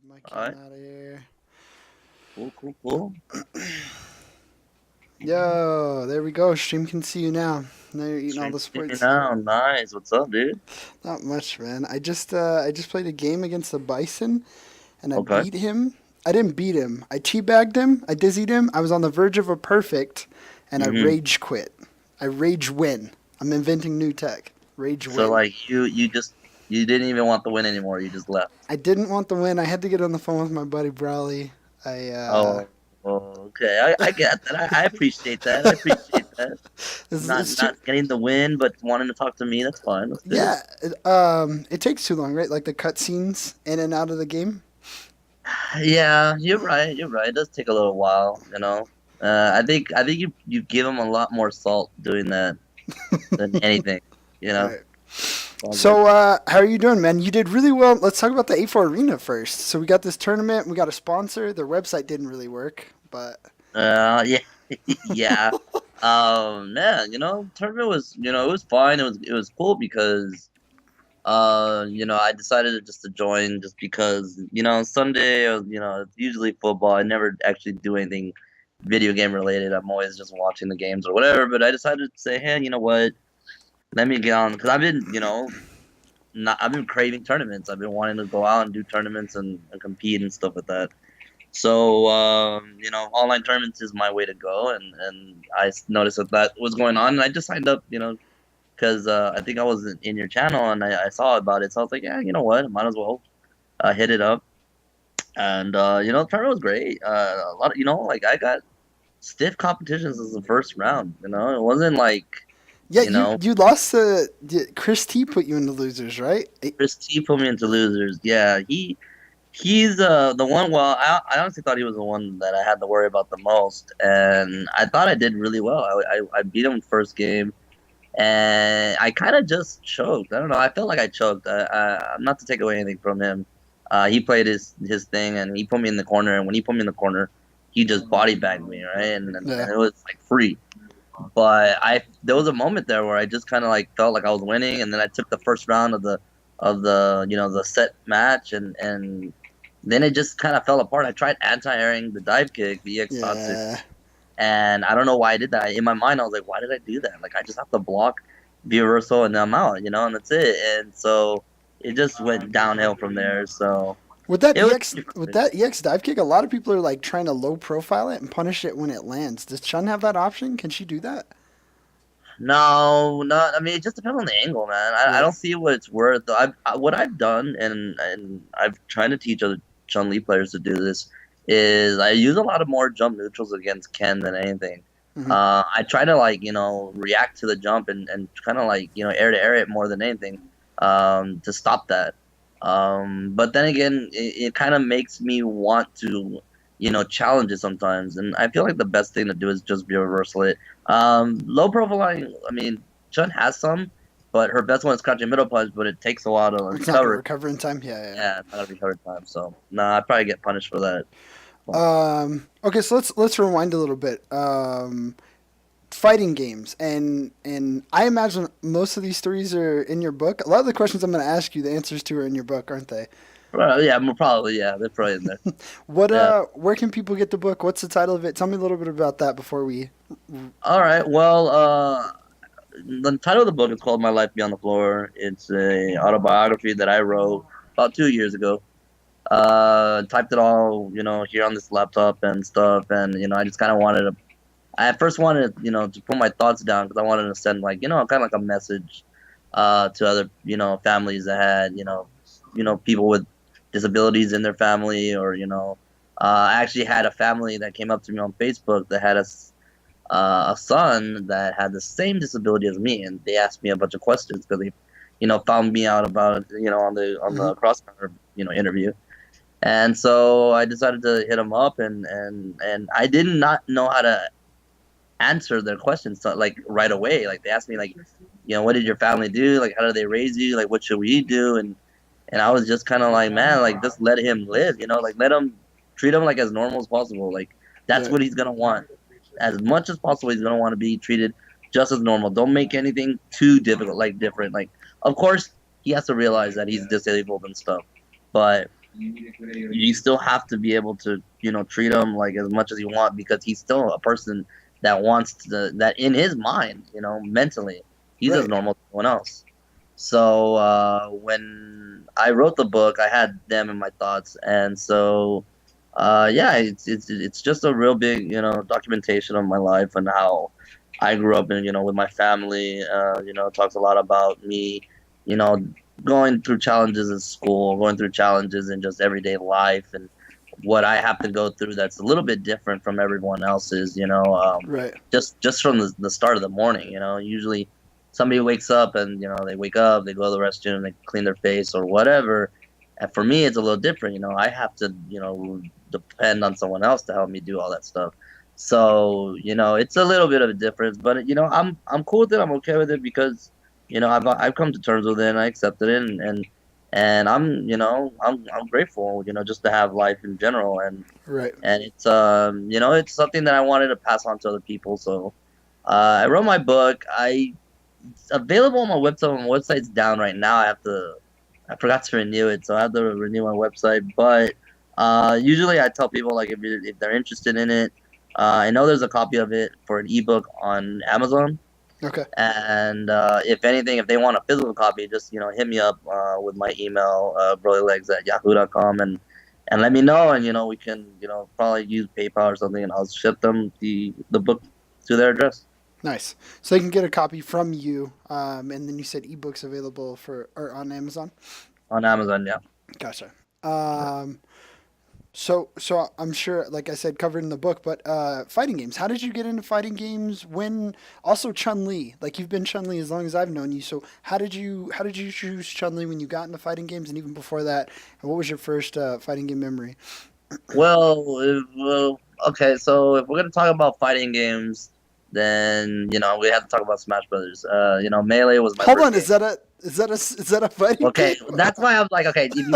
My All cam right. out of here. Cool, cool, cool. Yo, there we go. Stream can see you now. Now you're eating all Stream the see me sports. now. Nice. What's up, dude? Not much, man. I just played a game against the Bison and I Okay. beat him. I didn't beat him. I teabagged him. I dizzied him. I was on the verge of a perfect, and I Mm-hmm. rage quit. I rage win. I'm inventing new tech. Rage So win. like you didn't even want the win anymore. You just left. I didn't want the win. I had to get on the phone with my buddy Brawley. I Oh, okay. I get that. I appreciate that. I appreciate that. Not it's too, not getting the win, but wanting to talk to me. That's fine. That's good. yeah. It takes too long, right? Like the cutscenes in and out of the game. Yeah, you're right. You're right. It does take a little while, you know. I think you give them a lot more salt doing that than anything, you know. Right. It's all good. So, how are you doing, man? You did really well. Let's talk about the A4 Arena first. So, we got this tournament. We got a sponsor. Their website didn't really work, but Yeah, yeah. Man, tournament was, it was fine. It was cool because, I decided to join just because, Sunday, it's usually football. I never actually do anything video game related. I'm always just watching the games or whatever. But I decided to say, hey, you know what? Let me get on because I've been, not I've been craving tournaments. I've been wanting to go out and do tournaments and compete and stuff like that. So, online tournaments is my way to go, and noticed that was going on, and I just signed up, because I think I was in your channel and I saw about it, so I was like, yeah, you know what, might as well hit it up, and the tournament was great. A lot of, like I got stiff competitions as the first round. It wasn't like, yeah, you you know, you lost to Chris T. Put you in the losers, right? Chris T put me into losers. Yeah, he's the one. Well, I honestly thought he was the one that I had to worry about the most, and I thought I did really well. I beat him first game, and I kind of just choked. I don't know. I felt like I choked. Not to take away anything from him. He played his thing, and he put me in the corner. And when he put me in the corner, he just body bagged me, right? And Yeah. it was like free. But there was a moment there where I just kind of like felt like I was winning, and then I took the first round of the the set match, and then it just kind of fell apart. I tried anti-airing the dive kick, the EX toxic, Yeah. and I don't know why I did that. In my mind, I was like, why did I do that? Like, I just have to block the reversal and I'm out, and that's it. And so it just went downhill from there. So With that it was EX pretty with frustrating. that EX dive kick, a lot of people are like trying to low profile it and punish it when it lands. Does Chun have that option? Can she do that? No, not. I mean, it just depends on the angle, man. I Yeah. don't see what it's worth. What I've done, and I've tried to teach other Chun-Li players to do this, is I use a lot of more jump neutrals against Ken than anything. Hmm. I try to like react to the jump and kind of like air to air it more than anything, to stop that. But then again, it kind of makes me want to challenge it sometimes, and I feel like the best thing to do is just be reversal it. Low profiling, I mean, Chun has some, but her best one is crouching middle punch, but it takes a while to It's not gonna recover. recover in time. Yeah, Yeah, not a recovery time. So, nah, I probably get punished for that. But, yeah. Okay, so let's rewind a little bit. Fighting games, and I imagine most of these stories are in your book. A lot of the questions I'm going to ask you, the answers to are in your book, aren't they? well, yeah, probably, yeah, they're probably in there. What Yeah. where can people get the book? What's the title of it? Tell me a little bit about that before we. All right. Well, the title of the book is called My Life Beyond the Floor. It's a autobiography that I wrote about 2 years ago. Typed it all, here on this laptop and stuff, and I just kind of wanted to. I at first wanted, to put my thoughts down because I wanted to send like, kind of like a message, to other, families that had, people with disabilities in their family, or I actually had a family that came up to me on Facebook that had a son that had the same disability as me, and they asked me a bunch of questions because they, found me out about it, on the Mhm. cross country, interview. And so I decided to hit them up, and I did not know how to answer their questions, so, like, right away. Like, they asked me like, what did your family do? Like, how did they raise you? Like, what should we do? And I was just kind of like, man, like, just let him live, like, let him, treat him like as normal as possible. Like, that's Yeah. what he's gonna want. As much as possible, he's gonna want to be treated just as normal. Don't make anything too difficult, like different. Like, of course, he has to realize that he's disabled and stuff, but you still have to be able to, treat him like as much as you want because he's still a person that wants to, that in his mind, mentally, he's as Right. normal as anyone else. So when I wrote the book, I had them in my thoughts, and so yeah, it's just a real big, documentation of my life and how I grew up in, with my family. It talks a lot about me, you know, going through challenges in school, going through challenges in just everyday life, and what I have to go through that's a little bit different from everyone else's. Right. Just from the start of the morning. Usually somebody wakes up and they wake up, they go to the restroom, they clean their face or whatever. And for me, it's a little different. I have to depend on someone else to help me do all that stuff. So it's a little bit of a difference, but I'm cool with it. I'm okay with it because I've come to terms with it and I accepted it, and I'm grateful just to have life in general, Right. and it's something that I wanted to pass on to other people. So I wrote my book. It's available on my website. My website's down right now. I forgot to renew it, so I have to renew my website. But usually I tell people like if they're interested in it, I know there's a copy of it for an ebook on Amazon. Okay. And if anything, if they want a physical copy, just hit me up with my email, brolylegs@yahoo.com, and let me know, and we can probably use PayPal or something, and I'll ship them the book to their address Nice. So they can get a copy from you, and then you said ebooks available for or on Amazon. on Amazon. Yeah. Gotcha. Um, so I'm sure, like I said, covered in the book, but fighting games. How did you get into fighting games? When also Chun-Li, like you've been Chun-Li as long as I've known you. So how did you choose Chun-Li when you got into fighting games, and even before that? And what was your first fighting game memory? Well, okay. So if we're gonna talk about fighting games, then we have to talk about Smash Brothers. Melee was my Hold first on, game. is that a fighting Okay, game? that's why I'm like, okay, if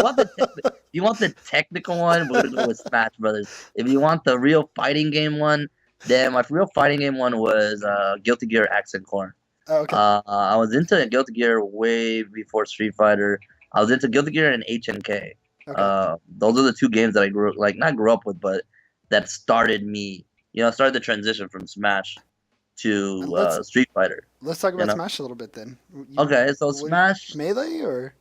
you want the technical one, we're gonna go with Smash Brothers. If you want the real fighting game one, then my real fighting game one was Guilty Gear Accent Core. Oh, okay. I was into Guilty Gear way before Street Fighter. I was into Guilty Gear and HNK. Okay. Those are the two games that I not grew up with, but that started me. Started the transition from Smash And to let's Street Fighter. let's talk You about know. Smash a little bit then. Okay, so What Smash. melee or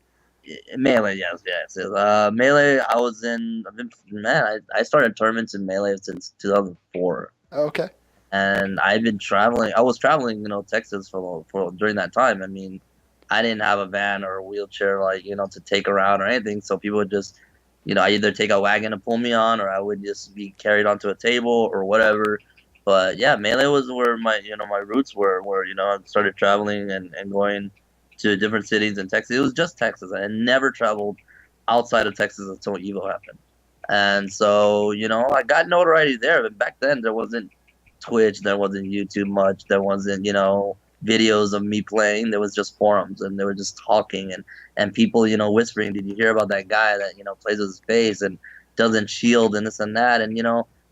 Melee, yes, yes, yes. Melee, I've been, man, I started tournaments in Melee since 2004, oh, okay. and I've been traveling. I was traveling, Texas for during that time. I mean, I didn't have a van or a wheelchair like to take around or anything, so people would just, I either take a wagon to pull me on, or I would just be carried onto a table or whatever. But yeah, Melee was where my roots were, where I started traveling and going to different cities in Texas. It was just Texas. I had never traveled outside of Texas until Evo happened. And so, I got notoriety there. But back then, there wasn't Twitch, there wasn't YouTube much, there wasn't, videos of me playing. There was just forums, and they were just talking and people, whispering, "Did you hear about that guy that, plays with his face and doesn't shield and this and that?" And,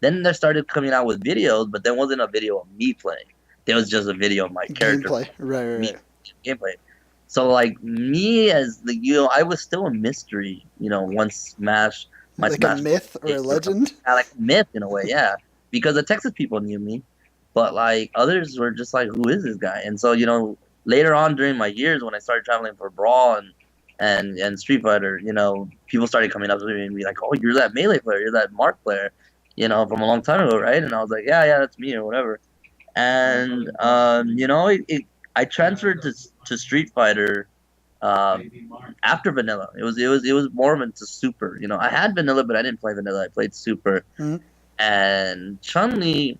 then they started coming out with videos, but there wasn't a video of me playing. There was just a video of my character, Gameplay. Right, right, me right. gameplay. So like me as I was still a mystery, once my Like a Smash myth or a days were up. legend. Yeah, like a myth in a way, yeah. Because the Texas people knew me, but like others were just like, who is this guy? And so, later on during my years when I started traveling for Brawl and Street Fighter, people started coming up to me and be like, "Oh, you're that Melee player, you're that Mark player, from a long time ago, right?" And I was like, "Yeah, yeah, that's me or whatever." And I transferred to Street Fighter um, after Vanilla. It was more of into Super. I had Vanilla, but I didn't play Vanilla. I played Super. Hmm. And Chun-Li,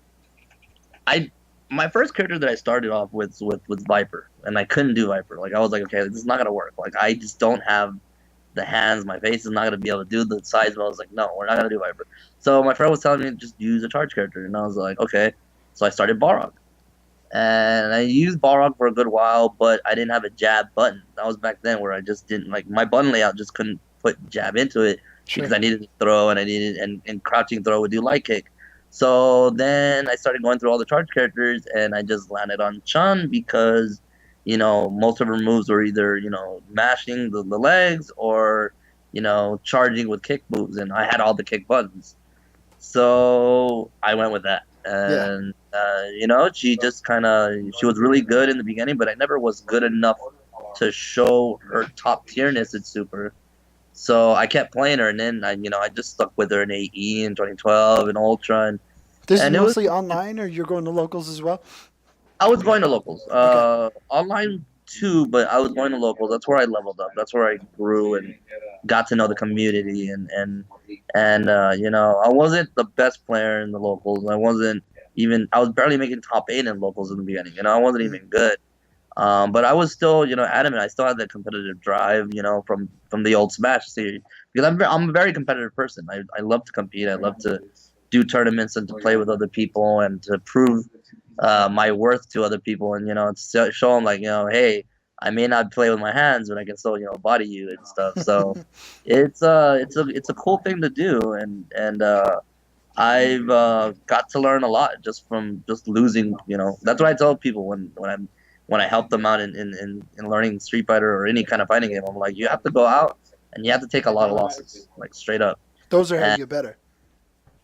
I my first character that I started off with Viper, and I couldn't do Viper. Like I was like, okay, this is not gonna work. Like I just don't have the hands. My face is not gonna be able to do the size. But I was like, no, we're not gonna do Viper. So my friend was telling me to just use a charge character, and I was like, okay. So I started Balrog, and I used Balrog for a good while, but I didn't have a jab button. That was back then where I just didn't like my button layout. Just couldn't put jab into it because Sure. I needed to throw and I needed and crouching throw would do light kick. So then I started going through all the charge characters, and I just landed on Chun because most of her moves were either mashing the legs or charging with kick moves, and I had all the kick buttons. So I went with that. Yeah. And she just she was really good in the beginning, but I never was good enough to show her top tierness in Super. So I kept playing her, and then I just stuck with her in AE in 2012 and Ultra, This is and it was. mostly online, or you're going to locals as well? I was going to locals, Okay. online too, but I was going to locals. That's where I leveled up. That's where I grew and got to know the community, and I wasn't the best player in the locals. I wasn't even. I was barely making top 8 in locals in the beginning. I wasn't Mhm. even good. But I was still, adamant. I still had that competitive drive, from the old Smash series, because I'm a very competitive person. I love to compete. I love to do tournaments and to play with other people and to prove my worth to other people, and show them, like, hey, I may not play with my hands, but I can still body you and stuff. So it's a cool thing to do, and I've got to learn a lot just from just losing. That's what I tell people when I help them out in learning Street Fighter or any kind of fighting game. I'm like, you have to go out and you have to take a lot of losses, like straight up, Those are how you and get better.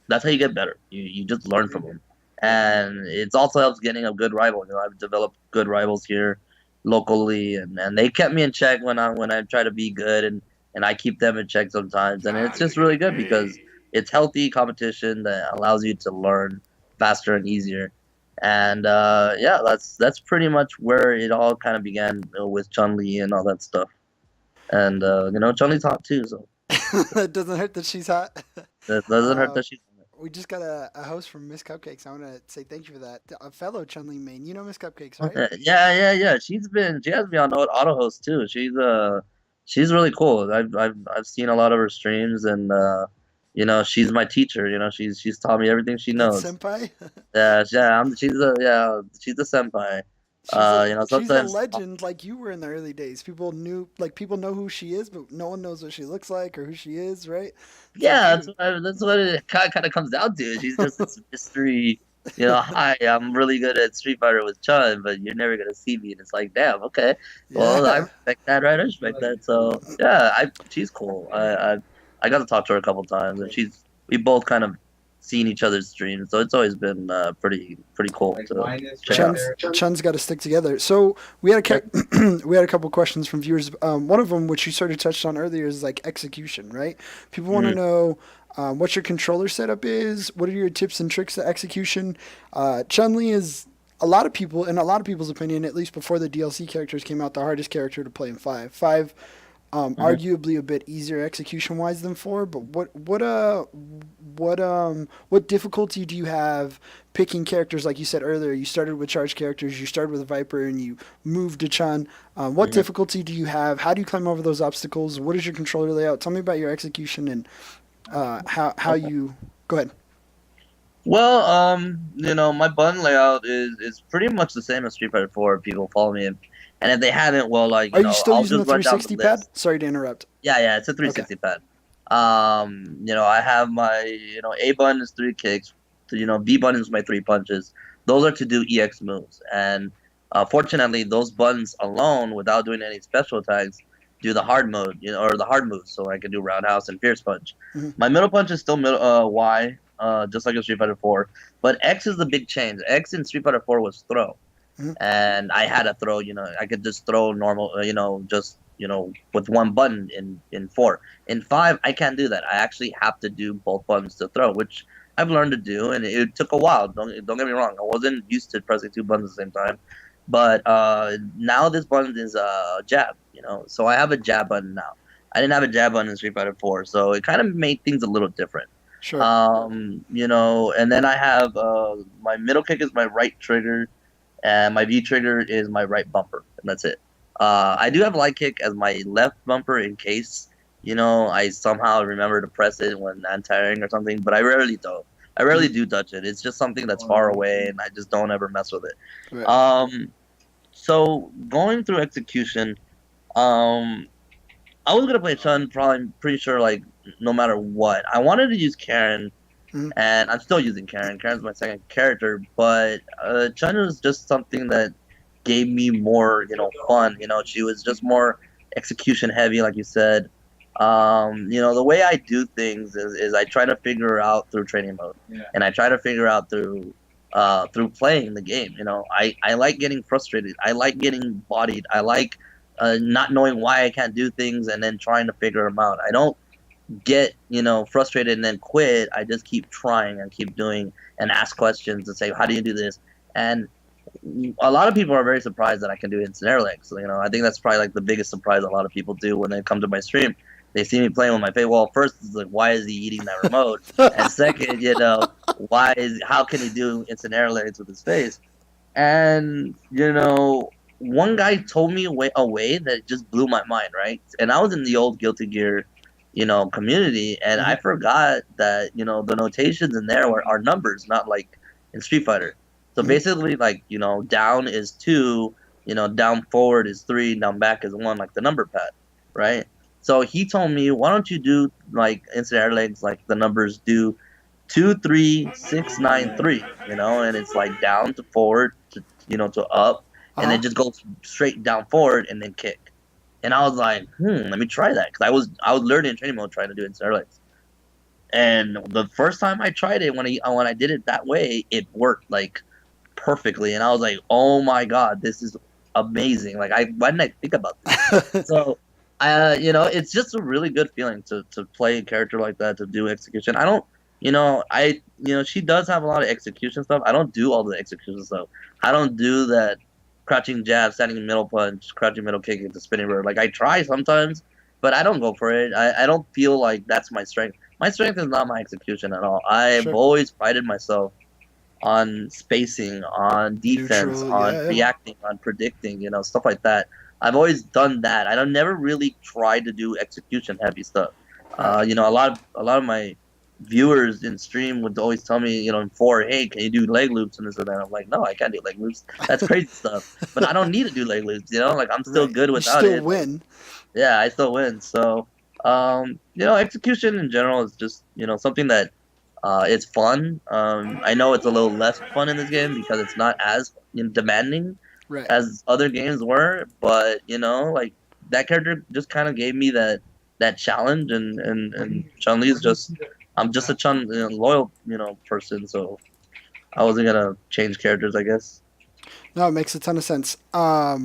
that's how you get better. You just learn from them, and it also helps getting a good rival. I've developed good rivals here locally, and they kept me in check when I try to be good, and I keep them in check sometimes, and it's just really good because it's healthy competition that allows you to learn faster and easier. And yeah, that's pretty much where it all kind of began, with Chun-Li and all that stuff. And Chun-Li's hot too, so It doesn't hurt that she's hot. that doesn't hurt Uh, that she's. we just got a host from Miss Cupcakes. I want to say thank you for that. A fellow Chun Li main. You know Miss Cupcakes, right? Okay. Yeah, yeah, yeah. She has me on auto host too. She's really cool. I've seen a lot of her streams, and she's my teacher. She's taught me everything she That's knows. senpai. Yeah, yeah. She's a senpai. She's a Sometimes. legend like you were in the early days. People know who she is, but no one knows what she looks like or who she is, right? It's like Yeah, you. that's what it kind of comes down to. She's just this mystery. Hi, I'm really good at Street Fighter with Chun, but you're never gonna see me. And it's like, damn, okay. Well, I Yeah. respect that, right? I respect that. So yeah, she's cool. I got to talk to her a couple times, and we both kind of seen each other's streams, so it's always been pretty cool to check out. Chun's got to stick together. So we had a couple questions from viewers. One of them, which you sort of touched on earlier, is like execution, right? People want to Mhm. know what your controller setup is. What are your tips and tricks to execution? Chun Li is in a lot of people's opinion, at least before the DLC characters came out, the hardest character to play in five. Five, Mhm. arguably a bit easier execution wise than four. But what difficulty do you have picking characters? Like you said earlier, you started with charged characters, you started with Viper, and you moved to Chun. What Mhm. difficulty do you have? How do you climb over those obstacles? What is your controller layout? Tell me about your execution and how Okay. you go ahead. Well, my button layout is pretty much the same as Street Fighter 4. People follow me, and if they haven't, well, like, Are you still I'll using the just run down the 360 pad? list. Sorry to interrupt. Yeah, yeah, it's a Okay. 360 pad. I have my, A button is 3 kicks. B button is my 3 punches. Those are to do EX moves, and fortunately, those buttons alone, without doing any special attacks, do the hard mode, or the hard moves. So I can do roundhouse and fierce punch. Hmm. My middle punch is still middle Y, just like in Street Fighter 4. But X is the big change. X in Street Fighter 4 was throw, Hmm. and I had to throw. I could just throw normal. Just with one button in 4. In 5, I can't do that. I actually have to do both buttons to throw, which I've learned to do, and it took a while. Don't get me wrong. I wasn't used to pressing 2 buttons at the same time, but now this button is a jab. So I have a jab button now. I didn't have a jab button in Street Fighter 4, so it kind of made things a little different. Sure. And then I have, my middle kick is my right trigger, and my V trigger is my right bumper, and that's it. I do have light kick as my left bumper in case I somehow remember to press it when anti-airing or something, but I rarely do. I rarely Mhm. do touch it. It's just something that's far away, and I just don't ever mess with it. Right. So going through execution, um, I was gonna play Chun, probably pretty sure, like, no matter what. I wanted to use Karen, Mhm. and I'm still using Karen. Karen's my second character, but Chun was just something that gave me more, fun. She was just more execution heavy, like you said. The way I do things is I try to figure out through training mode, and I try to figure out through playing the game. I like getting frustrated. I like getting bodied. I like not knowing why I can't do things and then trying to figure them out. I don't get frustrated and then quit. I just keep trying and keep doing and ask questions and say, how do you do this? And a lot of people are very surprised that I can do instant air legs. So, I think that's probably like the biggest surprise a lot of people do when they come to my stream. They see me playing with my face. Well, first it's like, why is he eating that remote? And second, how can he do instant air legs with his face? And one guy told me a way that just blew my mind, right? And I was in the old Guilty Gear, community, and I Mhm. forgot that the notations in there are numbers, not like in Street Fighter. So Mhm. basically, like down is two, down forward is three, down back is one, like the number pad, right? So he told me, why don't you do like instant air legs like the numbers do 2 3 6 9 3, and it's like down to forward to up, and Uh-huh. then just go straight down forward and then kick. And I was like, let me try that because I was learning in training mode trying to do instant air legs. And the first time I tried it, when I did it that way, it worked like perfectly, and I was like, oh my god, this is amazing. Like, why didn't I think about this? So, it's just a really good feeling to play a character like that, to do execution. I don't, she does have a lot of execution stuff. I don't do all the execution stuff. I don't do that crouching jab, standing middle punch, crouching middle kick into spinning bird. Like, I try sometimes, but I don't go for it. I don't feel like that's my strength. My strength is not my execution at all. I've Sure. always prided myself on spacing, on defense, Neutral. on Yeah, yeah. reacting, on predicting, stuff like that. I've always done that. I don't never really tried to do execution heavy stuff. Right. A lot of my viewers in stream would always tell me, in four, hey, can you do leg loops and this and that? I'm like, no, I can't do leg loops. That's crazy stuff. But I don't need to do leg loops. Like I'm still Right. good You without still it. Like, win. yeah, I still win. So, execution in general is just something that it's fun. I know it's a little less fun in this game because it's not as demanding Right. as other games were, but like that character just kind of gave me that challenge, and Chun-Li is just I'm just a loyal person, so I wasn't gonna change characters, I guess. No, it makes a ton of sense. I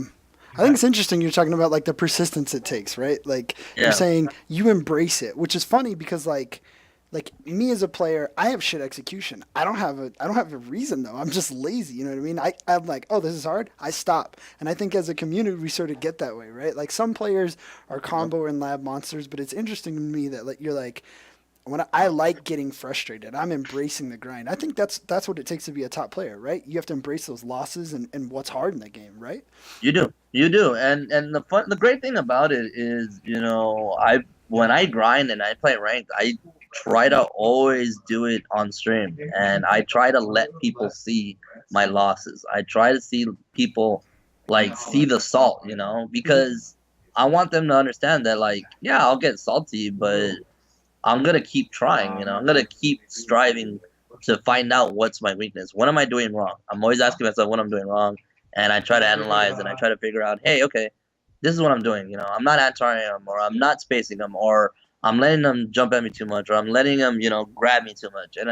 think it's interesting you're talking about like the persistence it takes, right? Like you're Yeah. saying you embrace it, which is funny because like me as a player, I have shit execution. I don't have a reason though. I'm just lazy, you know what I mean? I'm like, "Oh, this is hard." I stop. And I think as a community we sort of get that way, right? Like some players are combo and lab monsters, but it's interesting to me that like you're like I like getting frustrated. I'm embracing the grind. I think that's what it takes to be a top player, right? You have to embrace those losses and what's hard in the game, right? You do, and the great thing about it is, I when I grind and I play ranked, I try to always do it on stream, and I try to let people see my losses. I try to see people like see the salt, Hmm. because I want them to understand that, like, yeah, I'll get salty, but I'm gonna keep trying. I'm gonna keep striving to find out what's my weakness. What am I doing wrong? I'm always asking myself what I'm doing wrong, and I try to analyze and I try to figure out, hey, okay, this is what I'm doing. I'm not antaring them, or I'm not spacing them, or I'm letting them jump at me too much, or I'm letting them, grab me too much, and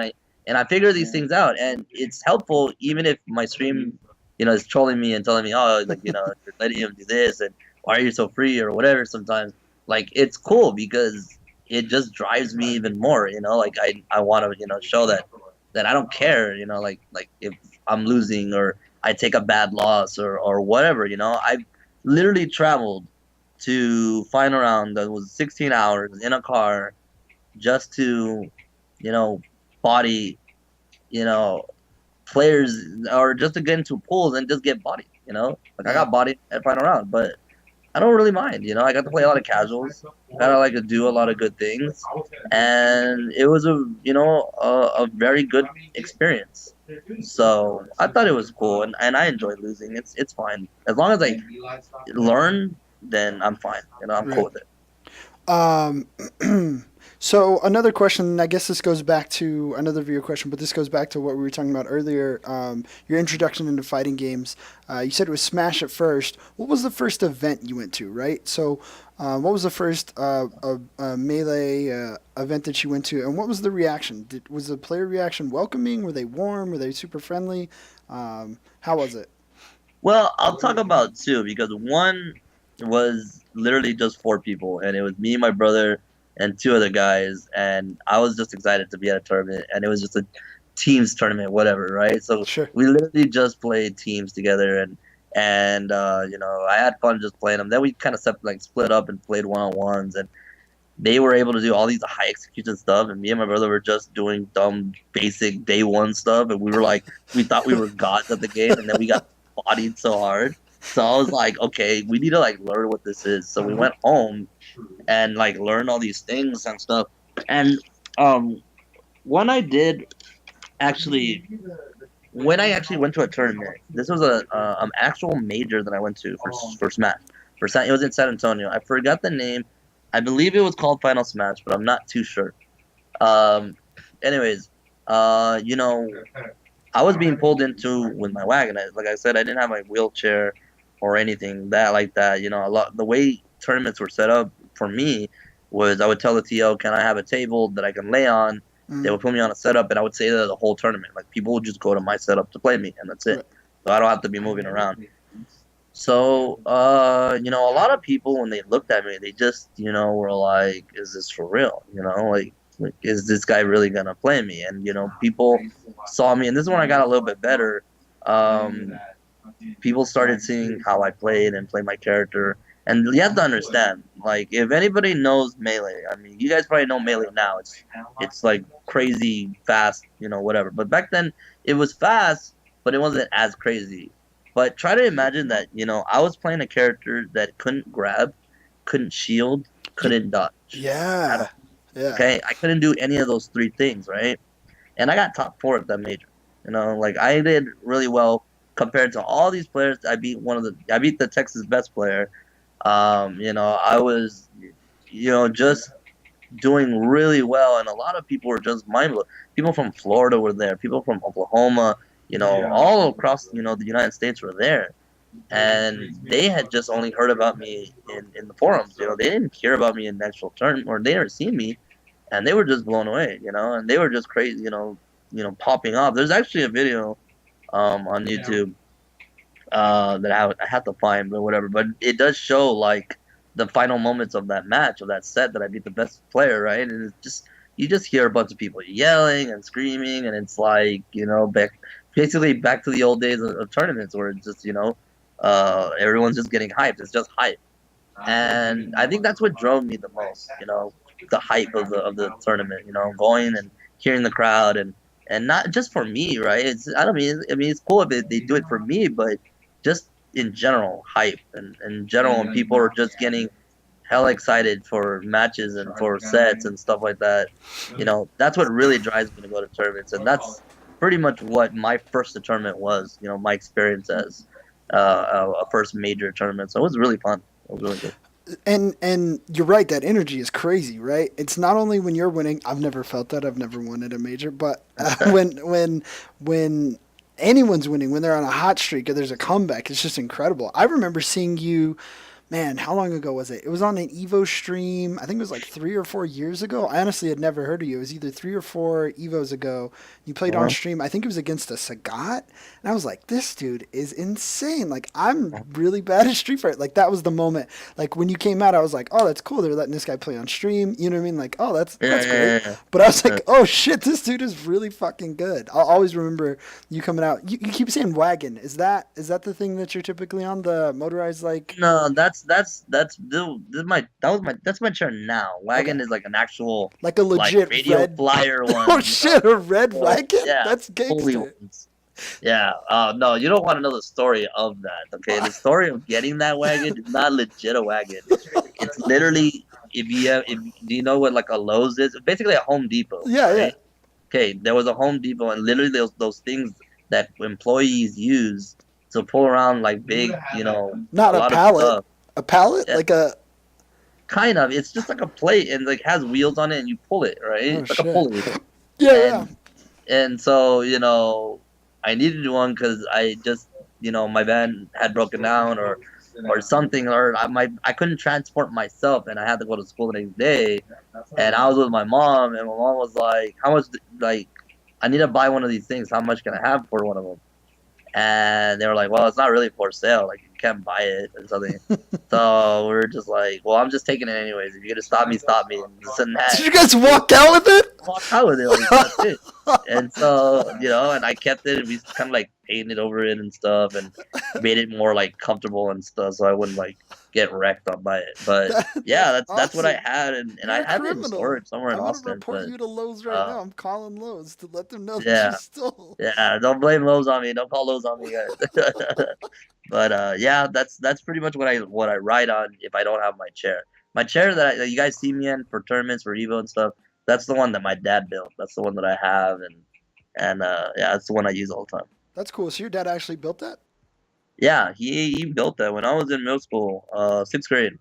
I figure these things out, and it's helpful even if my stream, is trolling me and telling me, oh, like, you're letting him do this, and why are you so free or whatever. Sometimes, like, it's cool because it just drives me even more. Like, I want to show that I don't care. Like if I'm losing or I take a bad loss or whatever. I've literally traveled to final round that was 16 hours in a car just to you know body you know players, or just to get into pools and just get bodied. Like, I Yeah. got bodied at final round, but I don't really mind. I got to play a lot of casuals. Got to like to do a lot of good things, and it was a very good experience. So I thought it was cool, and I enjoyed losing. It's fine as long as I learn. Then I'm fine. I'm cool Right. with it. Um, So another question, I guess this goes back to another viewer question, but this goes back to what we were talking about earlier. Your introduction into fighting games. You said it was Smash at first. What was the first event you went to, right? So, what was the first melee event that you went to, and what was the reaction? Was the player reaction welcoming? Were they warm? Were they super friendly? How was it? Well, I'll talk about two because one was literally just four people, and it was me, my brother, and two other guys, and I was just excited to be at a tournament, and it was just a teams tournament, whatever, right? So Sure. we literally just played teams together, and I had fun just playing them. Then we kind of split up and played one on ones, and they were able to do all these high execution stuff, and me and my brother were just doing dumb, basic day one stuff, and we thought we were gods at the game, and then we got bodied so hard. So I was like, okay, we need to learn what this is. So we went home and learned all these things and stuff. And um, when I did actually, when I actually went to a tournament, this was a an actual major that I went to for Smash. It was in San Antonio. I forgot the name. I believe it was called Final Smash, but I'm not too sure. Um, anyways, I was being pulled into with my wagon. Like I said, I didn't have my wheelchair or anything like that. A lot the way tournaments were set up for me was I would tell the TO, "Can I have a table that I can lay on?" They Mm, would put me on a setup, and I would say that the whole tournament. Like people would just go to my setup to play me, and that's it. right. So I don't have to be moving around. So, a lot of people when they looked at me, they just, were like, "Is this for real?" Is this guy really gonna play me? And people saw me, and this is when I got a little bit better. Um, People started seeing how I played and played my character. And you have to understand, if anybody knows melee, I mean, you guys probably know melee now. It's like crazy fast, whatever. But back then, it was fast, but it wasn't as crazy. But try to imagine that, I was playing a character that couldn't grab, couldn't shield, Y- couldn't dodge at yeah. all. Yeah. Okay, I couldn't do any of those three things, right? And I got top four at that major. I did really well compared to all these players. I beat the Texas best player. I was, just doing really well, and a lot of people were just mind blown. People from Florida were there. People from Oklahoma, all across, the United States were there, and they had just only heard about me in the forums. They didn't hear about me in the actual tournament, or they never seen me, and they were just blown away. And they were just crazy. Popping off. There's actually a video on YouTube that I have to find, but whatever. But it does show the final moments of that match of that set that I beat the best player, right? And it's just you just hear a bunch of people yelling and screaming, and it's basically back to the old days of tournaments where it's just everyone's just getting hyped. It's just hype, and I think that's what drove me the most. The hype of the tournament. Going and hearing the crowd and not just for me, right? I don't mean I mean it's cool if they do it for me, but just in general, hype and in general, and people are just getting hell excited for matches and for sets and stuff like that. That's what really drives me to go to tournaments, and that's pretty much what my first tournament was. My experience as a first major tournament, so it was really fun. It was really good. And you're right, that energy is crazy, right? It's not only when you're winning. I've never felt that. I've never won at a major, but when anyone's winning, when they're on a hot streak or there's a comeback, it's just incredible. I remember seeing you, man, how long ago was it? It was on an Evo stream. I think it was like 3 or 4 years ago. I honestly had never heard of you. It was either 3 or 4 Evos ago. You played on Uh-huh. stream. I think it was against a Sagat. And I was like, this dude is insane. Like, I'm really bad at Street Fighter. Like, that was the moment. Like, when you came out, I was like, oh, that's cool. They're letting this guy play on stream. You know what I mean? Like, oh, Yeah, that's great. yeah, yeah, But I was yeah. like, oh shit, this dude is really fucking good. I'll always remember you coming out. You keep saying wagon. Is that the thing that you're typically on? The motorized like? No, that's my chair now. Okay, Wagon is like an actual like a legit radio red. flyer Oh one. shit, a red Oh wagon? yeah, That's fully gangster. ones. Yeah. No, you don't want to know the story of that. Okay, the story of getting that wagon is not legit a wagon. It's literally if do you know what a Lowe's is? Basically a Home Depot, Yeah, yeah. right? Okay, there was a Home Depot, and literally those things that employees use to pull around big, Not a a lot of pallet. stuff. A pallet? Yeah, Like a kind of. It's just like a plate and like has wheels on it, and you pull it, right? Oh It's like a shit. pulley, Yeah, yeah. and so I needed one because I just my van had broken down or something, or I couldn't transport myself, and I had to go to school the next day, and I was with my mom, and my mom was like, "How much? Like, I need to buy one of these things. How much can I have for one of them?" And they were like, "Well, it's not really for sale. Like, you can't buy it or something." So we are just like, "Well, I'm just taking it anyways. If you're gonna stop me, and this and Did that." you guys walk out with it? Walk out with it, like that's it. And so, and I kept it, and we kind of like painted over it and stuff, and made it more like comfortable and stuff, so I wouldn't like get wrecked on by it. But yeah, That's that's what I awesome. had, and You're I a had it in criminal. storage somewhere in I'm gonna Austin. report But you to Lowe's right uh, now. I'm calling Lowe's to let them know that you yeah, stole. yeah, don't blame Lowe's on me. Don't call Lowe's on me, guys. But yeah, that's pretty much what I ride on if I don't have my chair. My chair that you guys see me in for tournaments for Evo and stuff. That's the one that my dad built. That's the one that I have, and yeah, that's the one I use all the time. That's cool. So your dad actually built that? Yeah, he built that when I was in middle school, sixth grade.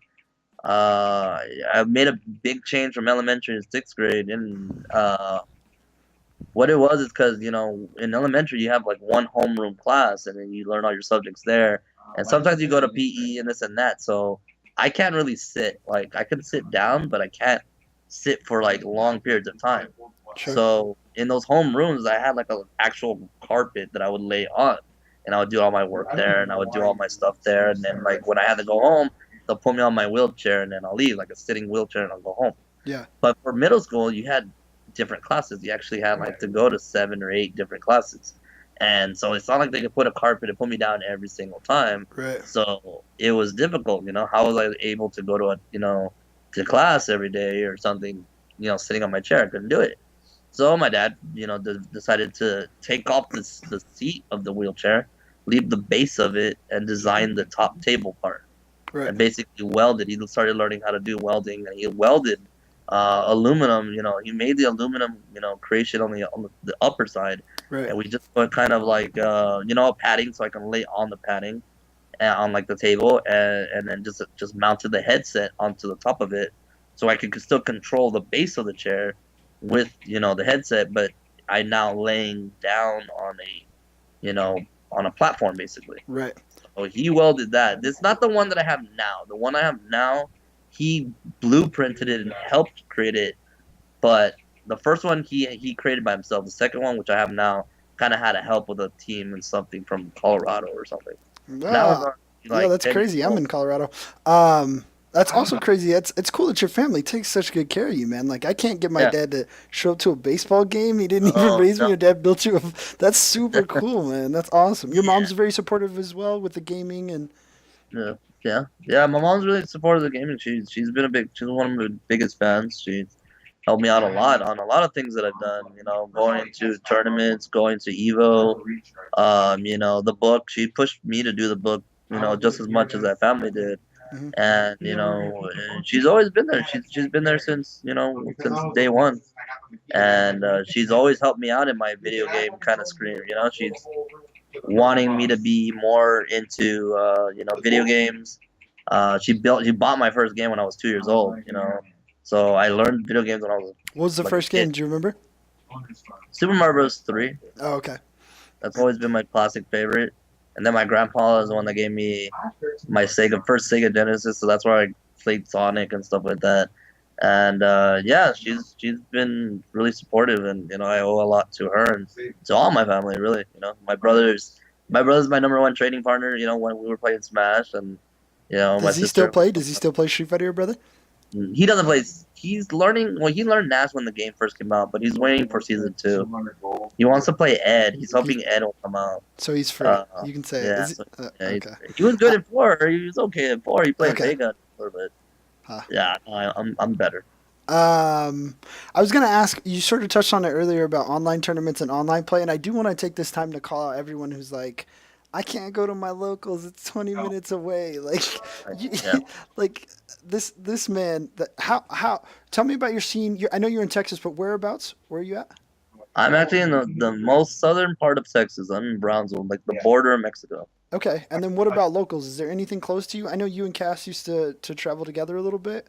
I made a big change from elementary to sixth grade, and what it was is because in elementary you have like one homeroom class, and then you learn all your subjects there, and sometimes you go to PE and this and that. So I can't really sit. Like I can sit down, but I can't sit for like long periods of time. Sure. So in those home rooms, I had like an actual carpet that I would lay on, and I would do all my work there, and I would do all my stuff there, and then like when I had to go home, they'll put me on my wheelchair, and then I'll leave like a sitting wheelchair, and I'll go home. Yeah. But for middle school, you had different classes. You actually had like to go to 7 or 8 different classes. And so it's not like they could put a carpet and put me down every single time. Right. So it was difficult, How was I able to go to to class every day or something, sitting on my chair? I couldn't do it. So my dad, decided to take off the seat of the wheelchair, leave the base of it, and design the top table part Right. and basically welded. He started learning how to do welding, and he welded aluminum. He made the aluminum, creation on the upper side, Right. and we just put kind of like a padding so I can lay on the padding and on like the table, and then just mounted the headset onto the top of it, so I could still control the base of the chair with the headset, but I now laying down on a platform basically. Right. Oh, he welded that. It's not the one that I have now. The one I have now, he blueprinted it and helped create it. But the first one he created by himself. The second one, which I have now, kind of had a help with a team and something from Colorado or something. That was Ah, yeah, like that's 10 years crazy. I'm old. in Colorado. That's also crazy. It's cool that your family takes such good care of you, man. Like I can't get my Yeah. dad to show up to a baseball game. He didn't even Oh raise me. no. Your dad built you. That's super cool, man. That's awesome. Your Yeah. mom's very supportive as well with the gaming and Yeah. Yeah. Yeah. My mom's really supportive of the gaming. She's one of my biggest fans. She's helped me out a lot on a lot of things that I've done. Going to tournaments, going to Evo. The book. She pushed me to do the book. Just as much as that family did. mhm. And and she's always been there. She's been there since day one, and she's always helped me out in my video game kind of career. She's wanting me to be more into video games. She bought my first game when I was 2 years old. So I learned video games when I was What was the like a first kid. game? Do you remember? Super Mario Bros. 3. Oh, okay. That's always been my classic favorite. And then my grandpa is the one that gave me my first Sega Genesis, so that's where I played Sonic and stuff like that. And yeah, she's been really supportive, and I owe a lot to her and to all my family, really. My brother's my number one trading partner. When we were playing Smash, and my Does he still sister. play? Does he still play Street Fighter, your brother? He doesn't play. He's learning. Well, he learned Nash when the game first came out, but he's waiting for season 2. He wants to play Ed. He's He's, hoping Ed will come out. so he's free. Uh, You can say it. yeah, Is so, he, yeah, okay. he was good in 4. He was okay in 4. He played Okay. Vega in 4, but Huh. yeah, no, I'm better. I was gonna ask. You sort of touched on it earlier about online tournaments and online play, and I do want to take this time to call out everyone who's like, I can't go to my locals. It's 20 minutes away. Like, you, Yeah, like this man. How? Tell me about your scene. I know you're in Texas, but whereabouts? Where are you at? I'm actually in the most southern part of Texas. I'm in Brownsville, like the border of Mexico. Okay, and then what about locals? Is there anything close to you? I know you and Cass used to travel together a little bit.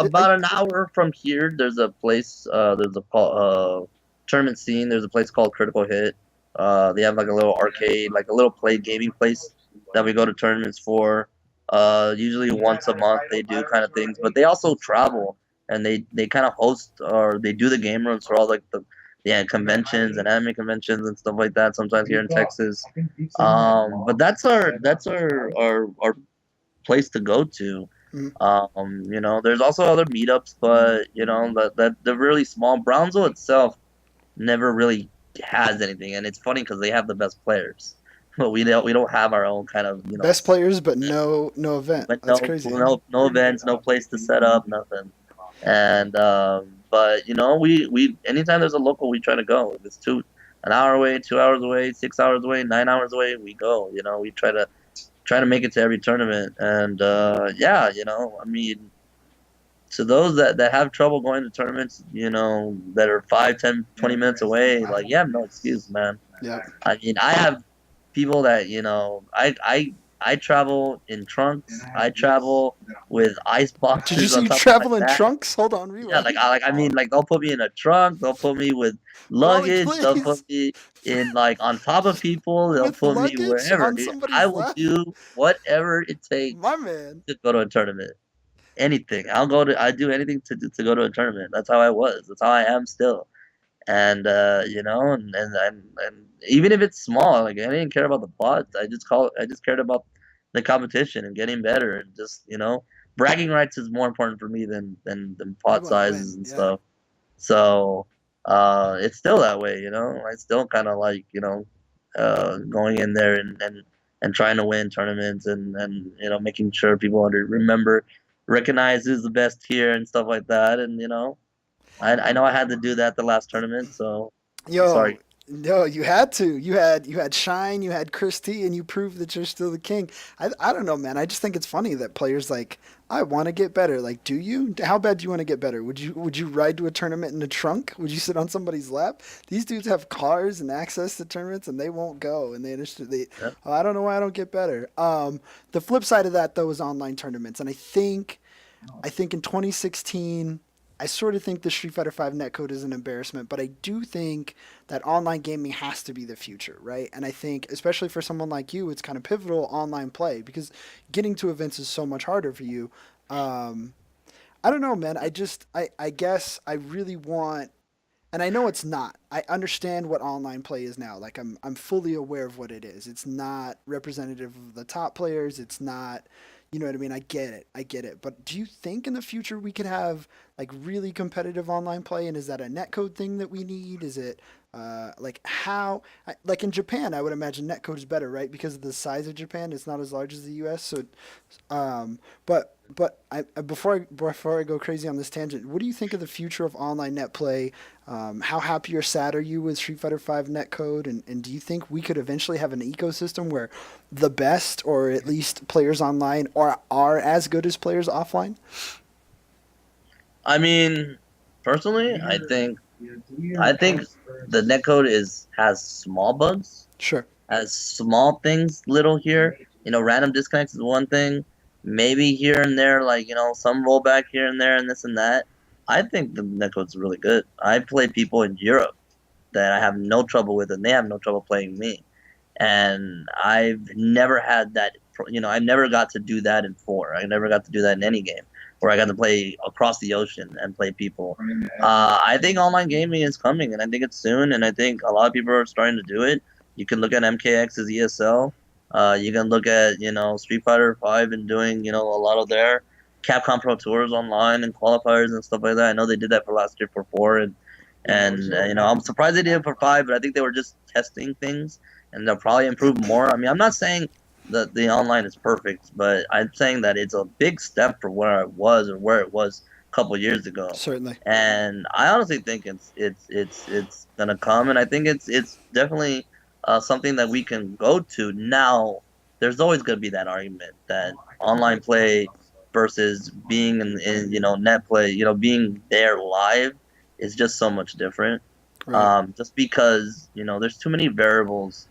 about an hour from here, there's a place. There's a tournament scene. There's a place called Critical Hit. They have like a little arcade, like a little play gaming place that we go to tournaments for. Usually once a month they do kind of things, but they also travel and they kind of host or they do the game rooms for all like the yeah conventions and anime conventions and stuff like that. Sometimes here in Texas. But that's our place to go to. Mm. There's also other meetups, but that the really small Brownsville itself never really has anything, and it's funny because they have the best players, but we don't have our own kind of Best players, but no event. but That's crazy. no events, no place to set up, nothing. And but we anytime there's a local, we try to go. If it's an hour away, 2 hours away, 6 hours away, 9 hours away, we go. We try to make it to every tournament, and yeah, I mean, to those that have trouble going to tournaments, that are 5, 10, 20 minutes away, like, yeah, no excuse, man. Yeah. I mean, I have people that I travel in trunks. I travel with ice Did you boxes say on you top of my travel in back. trunks? Hold on, Yeah, rewind. I mean, like they'll put me in a trunk. They'll put me with Rolly, luggage. They'll put please. me in like on top of people. They'll With put me luggage wherever, on dude. I somebody's will lap? do whatever it takes My man. to go to a tournament. Anything. I do anything to go to a tournament. That's how I was. That's how I am still. And and even if it's small, like I didn't care about the pods. I just cared about the competition and getting better and just, bragging rights is more important for me than You pot want to win. sizes and Yeah. stuff. So it's still that way. I still kind of like, going in there and trying to win tournaments and making sure people recognize who's the best here and stuff like that. And I know I had to do that the last tournament, so Yo, sorry. no, you had to. You had Shine, you had Christie, and you proved that you're still the king. I don't know, man. I just think it's funny that players like I want to get better. Like, do you? How bad do you want to get better? Would you ride to a tournament in a trunk? Would you sit on somebody's lap? These dudes have cars and access to tournaments, and they won't go. And Yeah. oh, I don't know why I don't get better. The flip side of that though is online tournaments, and I think in 2016, I sort of think the Street Fighter V netcode is an embarrassment, but I do think that online gaming has to be the future, right? And I think, especially for someone like you, it's kind of pivotal online play because getting to events is so much harder for you. Um, I don't know, man. I guess I really want, and I know it's not. I understand what online play is now. Like I'm fully aware of what it is. It's not representative of the top players. It's not, you know what I mean? I get it. I get it. But do you think in the future we could have like really competitive online play? And is that a netcode thing that we need? Is it like how like in Japan? I would imagine netcode is better, right? Because of the size of Japan, it's not as large as the U.S. So before I go crazy on this tangent, what do you think of the future of online net play? How happy or sad are you with Street Fighter V netcode? And do you think we could eventually have an ecosystem where the best, or at least players online, are as good as players offline? I mean, personally, I think the netcode has small bugs, Sure. has small things little here. Random disconnects is one thing. Maybe here and there, like, some rollback here and there and this and that. I think the netcode's really good. I play people in Europe that I have no trouble with, and they have no trouble playing me. And I've never had that. I never got to do that in four. I never got to do that in any game where I got to play across the ocean and play people. I think online gaming is coming, and I think it's soon. And I think a lot of people are starting to do it. You can look at MKX's ESL. You can look at Street Fighter Five and doing a lot of their Capcom Pro Tours online and qualifiers and stuff like that. I know they did that for last year for four, and I'm surprised they did it for five, but I think they were just testing things, and they'll probably improve more. I mean, I'm not saying that the online is perfect, but I'm saying that it's a big step from where I was or where it was a couple years ago. Certainly. And I honestly think it's gonna come, and I think it's definitely something that we can go to. Now, there's always gonna be that argument that online play versus being in net play, being there live is just so much different. Right. Just because there's too many variables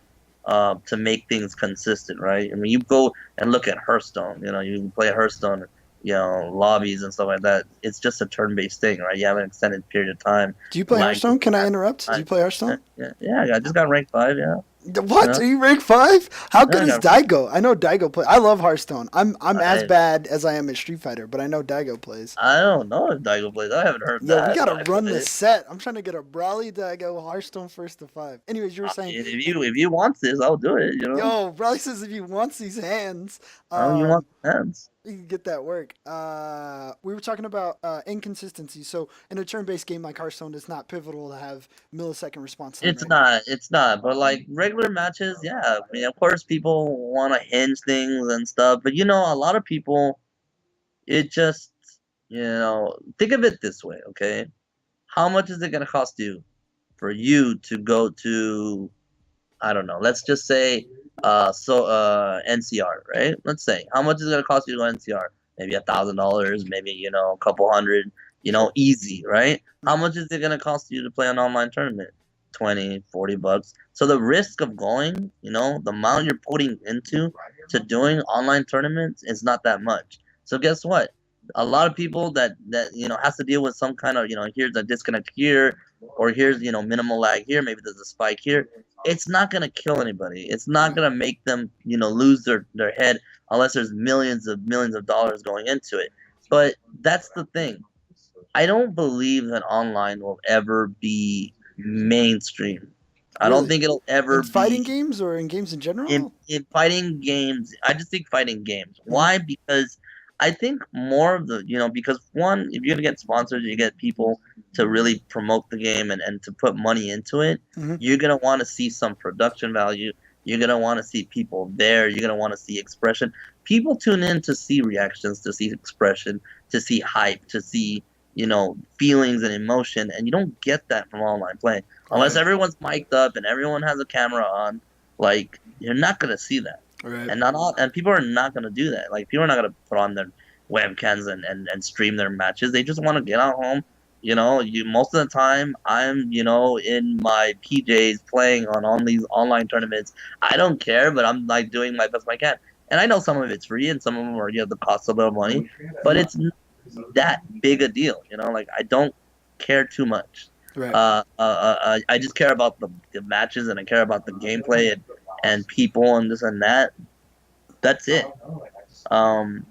to make things consistent, right? I mean, you go and look at Hearthstone. You play Hearthstone. lobbies and stuff like that. It's just a turn-based thing, right? You have an extended period of time. Do you play Lag. Hearthstone? Can I interrupt? Do you play Yeah, Hearthstone? yeah. I just got ranked 5. Yeah, What? yeah. Are you rank 5? How Yeah, good I is got. Daigo? I know Daigo play. I love Hearthstone. I'm as I bad as I am at Street Fighter, but I know Daigo plays. I don't know if Daigo plays. I haven't heard Yo, we that, gotta but I run this play. set. I'm trying to get a Brawly Daigo Hearthstone first to 5. Anyways, you were I saying, mean, if you want this, I'll do it. yo, Brawly says if he wants these hands, Oh, you want hands? you can get that work. We were talking about inconsistency. So in a turn-based game like Hearthstone, it's not pivotal to have millisecond response time, It's right? not. It's not. But like regular matches, yeah. I mean, of course, people want to hinge things and stuff. But a lot of people, it just, think of it this way, okay? How much is it gonna cost you for you to go to, I don't know, let's just say, NCR, right? Let's say, how much is it gonna cost you to go NCR? Maybe $1,000, maybe a couple hundred, Sure. easy, right? How Mhm. much is it gonna cost you to play an online tournament? 20, $40. So the risk of going, the amount you're putting into to doing online tournaments is not that much. So guess what? A lot of people that has to deal with some kind of here's a disconnect here, or here's minimal lag here, maybe there's a spike here. It's not gonna kill anybody. It's not Right. gonna make them lose their head unless there's millions of dollars going into it. But that's the thing. I don't believe that online will ever be mainstream. I don't Really? think it'll ever In fighting be games or in games in in general? in fighting games. I just think fighting games. Hmm. Why? Because I think more of the because one, if you're gonna get sponsors, you get people to really promote the game and to put money into it. Hmm. You're gonna want to see some production value. You're gonna want to see people there. You're gonna want to see expression. People tune in to see reactions, to see expression, to see hype, to see feelings and emotion, and you don't get that from online play unless Right. everyone's mic'd up and everyone has a camera on. Like you're not gonna see that, Right. and not all, and people are not gonna do that. Like people are not gonna put on their webcams and stream their matches. They just want to get out home. You most of the time I'm in my PJs playing on these online tournaments. I don't care, but I'm like doing my best I can. And I know some of it's free and some of them are the cost a little money, but Mhm. it's not that big a deal. Like I don't care too much. Right. I just care about the matches and I care about the gameplay and people and this and that. That's it. Um,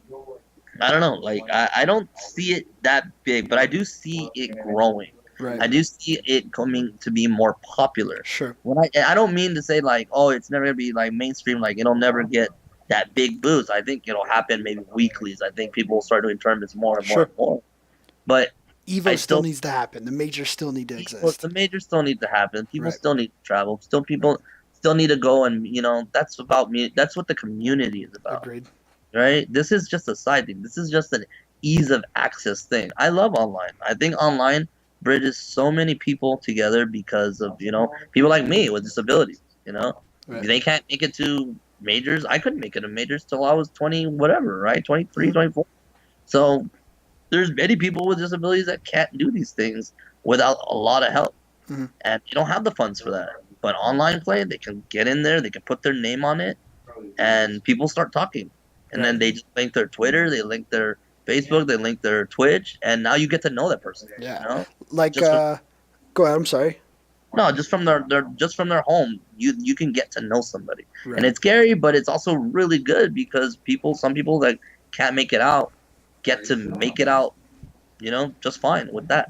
I don't know. Like I don't see it that big, but I do see it growing. Right. I do see it coming to be more popular. Sure. When I don't mean to say like, oh, it's never gonna be like mainstream. Like it'll never get that big boost. I think it'll happen maybe weeklies. I think people will start doing tournaments more and more Sure. and more. But I Evo still still needs to happen. The majors still need to people, exist. the majors still need to happen. People Right. still need to travel. Still people still need to go and that's about me. That's what the community is about, Agreed. right? This is just a side thing. This is just an ease of access thing. I love online. I think online bridges so many people together because of people like me with disabilities. Right. They can't make it to majors. I couldn't make it to majors till I was 20 whatever, right? 23, Hmm. 24. So there's many people with disabilities that can't do these things without a lot of help, Hmm. and you don't have the funds for that. But online play, they can get in there, they can put their name on it, and people start talking. And Right. then they just link their Twitter, they link their Facebook, they link their Twitch, and now you get to know that person. Yeah. You know, Like, just from go ahead. I'm sorry. no, just from their home, you can get to know somebody, and Right. it's scary, but it's also really good because some people that can't make it out get to make it out, just fine with that.